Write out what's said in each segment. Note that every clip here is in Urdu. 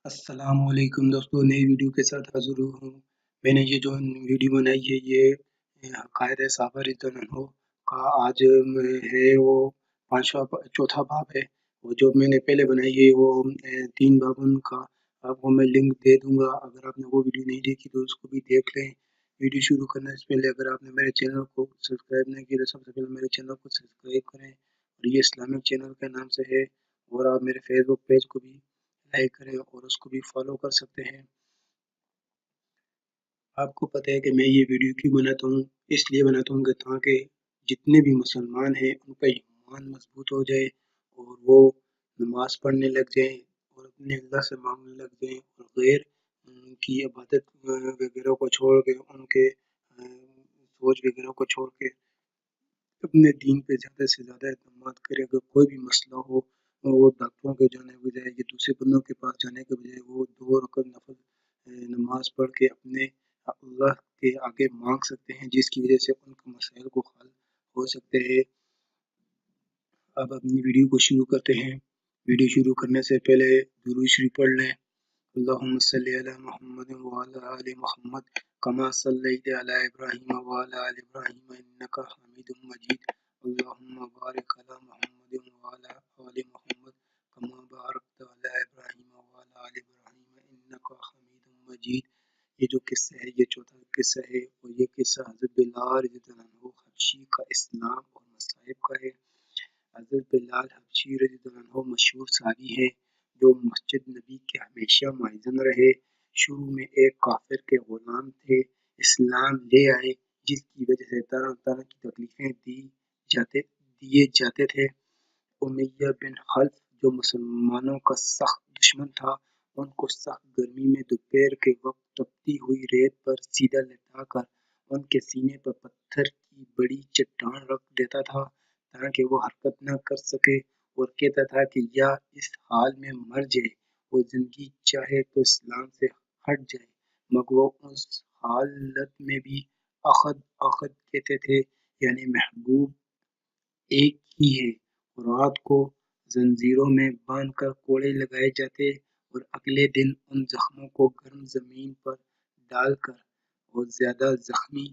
السلام علیکم دوستوں، نئی ویڈیو کے ساتھ حاضر ہوں۔ میں نے یہ جو ویڈیو بنائی ہے یہ عقائد صحابہ رضی اللہ عنہ کا آج ہے وہ چوتھا باب ہے۔ وہ جو میں نے پہلے بنائی ہے وہ 3 بابوں کا آپ کو میں لنک دے دوں گا، اگر آپ نے وہ ویڈیو نہیں دیکھی تو اس کو بھی دیکھ لیں۔ ویڈیو شروع کرنے سے پہلے اگر آپ نے میرے چینل کو سبسکرائب نہیں کیا تو سب سے پہلے میرے چینل کو سبسکرائب کریں، اور یہ اسلامک چینل کے نام سے ہے، اور آپ میرے فیس بک پیج کو بھی لائک کریں اور اس کو بھی فالو کر سکتے ہیں۔ آپ کو پتہ ہے کہ میں یہ ویڈیو کیوں بناتا ہوں؟ اس لیے بناتا ہوں کہ تاکہ جتنے بھی مسلمان ہیں ان کا ایمان مضبوط ہو جائے اور وہ نماز پڑھنے لگ جائیں اور اپنے اللہ سے مانگنے لگ جائیں، اور غیر کی عبادت وغیرہ کو چھوڑ کے، ان کے سوچ وغیرہ کو چھوڑ کے اپنے دین پہ زیادہ سے زیادہ اعتماد کرے۔ اگر کوئی بھی مسئلہ ہو، وہ ڈاکٹروں کے جانے کے بجائے یا دوسرے بندوں کے پاس جانے کے بجائے وہ 2 رکعت نفل نماز پڑھ کے اپنے اللہ کے آگے مانگ سکتے ہیں، جس کی وجہ سے ان کے مسائل کو حل ہو سکتے ہیں۔ اب اپنی ویڈیو کو شروع کرتے ہیں۔ ویڈیو شروع کرنے سے پہلے درود شریف پڑھ لیں۔ اللہم صلی علی محمد وعلی آل محمد کما صلیت علی ابراہیم وعلی آل ابراہیم انک حمید مجید۔ اللہم بارک علی محمد وعلی آل محمد کما بارکت علی ابراہیم وعلی آل ابراہیم انک حمید مجید۔ یہ جو قصہ ہے یہ چوتھا قصہ ہے، اور یہ قصہ حضرت بلال رضی اللہ عنہ حبشی کا اسلام اور مصائب کا ہے۔ حضرت بلال حبشی رضی اللہ عنہ مشہور صحابی ہیں جو مسجد نبی کے ہمیشہ مائزن رہے۔ شروع میں ایک کافر کے غلام تھے، اسلام لے آئے، جس کی وجہ سے طرح طرح کی تکلیفیں دیے جاتے تھے۔ امیہ بن خلف جو مسلمانوں کا سخت دشمن تھا، ان کو سخت گرمی میں دوپہر کے وقت تپتی ہوئی ریت پر سیدھا لٹا کر ان کے سینے پر پتھر کی بڑی چٹان رکھ دیتا تھا تاکہ وہ حرکت نہ کر سکے، اور کہتا تھا کہ یا اس حال میں مر جائے، وہ زندگی چاہے تو اسلام سے ہٹ جائے، مگر وہ اس حالت میں بھی اخذ اخذ کہتے تھے، یعنی محبوب ایک ہی ہے۔ رات کو زنجیروں میں باندھ کر کوڑے لگائے جاتے اور اگلے دن ان زخموں کو گرم زمین پر ڈال کر اور زیادہ زخمی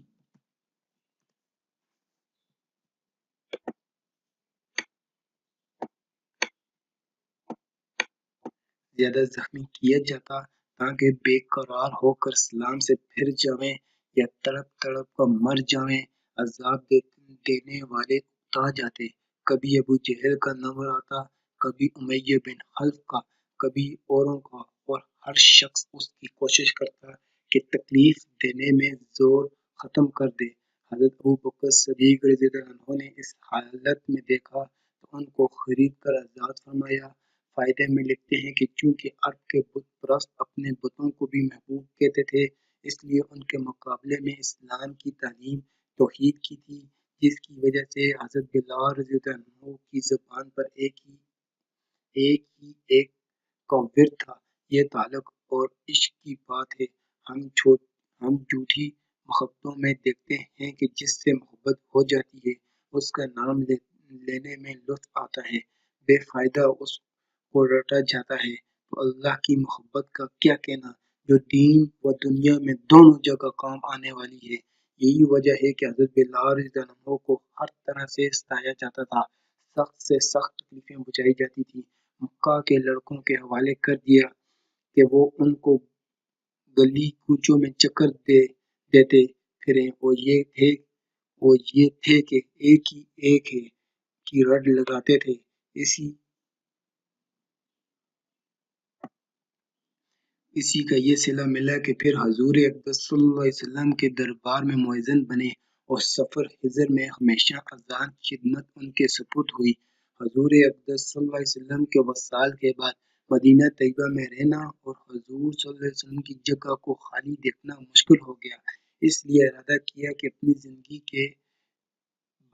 کیا جاتا تاکہ بے قرار ہو کر اسلام سے پھر جاویں یا تڑپ تڑپ کر مر جاویں۔ عذاب دینے والے اکتا جاتے، کبھی ابو جہل کا نمبر آتا، کبھی امیہ بن خلف کا، کبھی اوروں کا، اور ہر شخص اس کی کوشش کرتا کہ تکلیف دینے میں زور ختم کر دے۔ حضرت ابوبکر صدیق رضی اللہ عنہ نے اس حالت میں دیکھا تو ان کو خرید کر آزاد فرمایا۔ فائدے میں لکھتے ہیں کہ چونکہ عرب کے بت پرست اپنے بتوں کو بھی محبوب کہتے تھے، اس لیے ان کے مقابلے میں اسلام کی تعلیم توحید کی تھی، جس کی وجہ سے حضرت بلال رضی اللہ عنہ کی زبان پر ایک کا ورد تھا، یہ تعلق اور عشق کی بات ہے۔ ہم جھوٹی محبتوں میں دیکھتے ہیں کہ جس سے محبت ہو جاتی ہے اس کا نام لینے میں لطف آتا ہے، بے فائدہ اس کو رٹا جاتا ہے، تو اللہ کی محبت کا کیا کہنا جو دین و دنیا میں دونوں جگہ کام آنے والی ہے۔ یہی وجہ ہے کہ حضرت بلال رضی اللہ عنہ کو ہر طرح سے ستایا جاتا تھا، سخت سے سخت تکلیفیں پہنچائی جاتی تھی، مکہ کے لڑکوں کے حوالے کر دیا کہ وہ ان کو گلی کوچوں میں چکر دیتے پھریں، اور یہ تھے کہ ایک ہی ایک ہے کی رٹ لگاتے تھے۔ اسی کا یہ صلہ ملا کہ پھر حضور اقدس صلی اللہ علیہ وسلم کے دربار میں مؤذن بنے، اور سفر حضر میں ہمیشہ اذان کی خدمت ان کے سپرد ہوئی۔ حضور اقدس صلی اللہ علیہ وسلم کے وصال کے بعد مدینہ طیبہ میں رہنا اور حضور صلی اللہ علیہ وسلم کی جگہ کو خالی دیکھنا مشکل ہو گیا، اس لیے ارادہ کیا کہ اپنی زندگی کے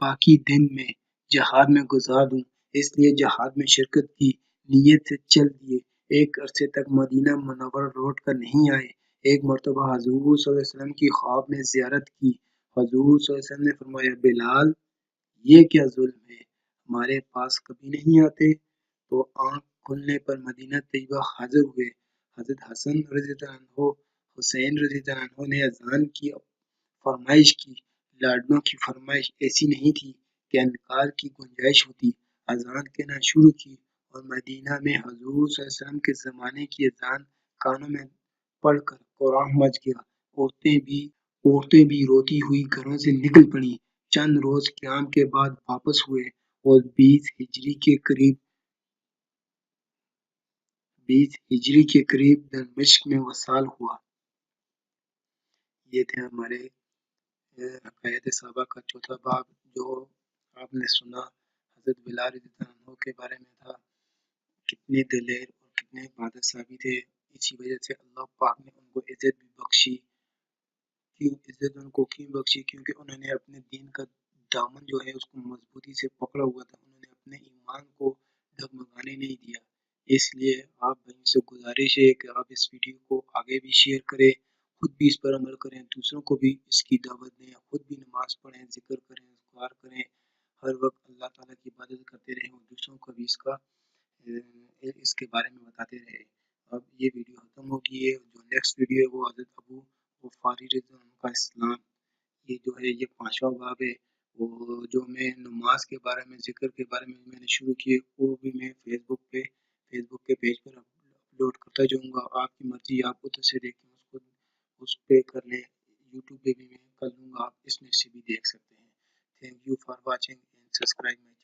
باقی دن میں جہاد میں گزار دوں، اس لیے جہاد میں شرکت کی نیت سے چل دیے۔ ایک عرصے تک مدینہ منورہ لوٹ کر نہیں آئے۔ ایک مرتبہ حضور صلی اللہ علیہ وسلم کی خواب میں زیارت کی۔ حضور صلی اللہ علیہ وسلم نے فرمایا، بلال یہ کیا ظلم ہے، ہمارے پاس کبھی نہیں آتے؟ تو آنکھ کھلنے پر مدینہ طیبہ حاضر ہوئے۔ حضرت حسن رضی اللہ عنہ، حسین رضی اللہ عنہ نے اذان کی فرمائش کی۔ لاڈلوں کی فرمائش ایسی نہیں تھی کہ انکار کی گنجائش ہوتی۔ اذان کہنا شروع کی اور مدینہ میں حضور صلی اللہ علیہ وسلم کے زمانے کی اذان کانوں میں پڑھ کر قرآن مچ گیا۔ عورتیں بھی روتی ہوئی گھروں سے نکل پڑیں۔ چند روز قیام کے بعد واپس ہوئے اور 20 ہجری کے قریب دمشق میں وصال ہوا۔ یہ تھے ہمارے حکایت صحابہ کا چوتھا باب، جو آپ نے سنا حضرت بلال رضی اللہ عنہ کے بارے میں تھا۔ کتنے دلیر اور کتنے بہادر صحابی تھے، اسی وجہ سے اللہ پاک نے ان کو عزت بھی بخشی۔ عزت ان کو کیوں بخشی؟ کیونکہ انہوں نے اپنے دین کا دامن جو ہے اس کو مضبوطی سے پکڑا ہوا تھا، انہوں نے اپنے ایمان کو ڈگمگانے نہیں دیا۔ اس لیے آپ بھائیوں سے گزارش ہے کہ آپ اس ویڈیو کو آگے بھی شیئر کریں، خود بھی اس پر عمل کریں، دوسروں کو بھی اس کی دعوت دیں، خود بھی نماز پڑھیں، ذکر کریں، اذکار کریں، ہر وقت اللہ تعالیٰ کی عبادت کرتے رہیں اور دوسروں کو بھی اس کے بارے میں بتاتے رہیں۔ اب یہ ویڈیو ختم ہوگی ہے، جو نیکسٹ ویڈیو ہے وہ حضرت ابو غفاری رضی اللہ عنہ کا اسلام، یہ جو ہے یہ 5واں باب ہے۔ وہ جو میں نماز کے بارے میں ذکر کے بارے میں نے شروع کیے، وہ بھی میں فیس بک کے پیج پر اپلوڈ کرتا جاؤں گا۔ آپ کی مرضی، آپ ادھر سے دیکھیں، اس پہ کر لیں، یوٹیوب پہ بھی میں کر لوں گا، آپ اس میں سے بھی دیکھ سکتے ہیں۔ Thank you for watching and subscribe my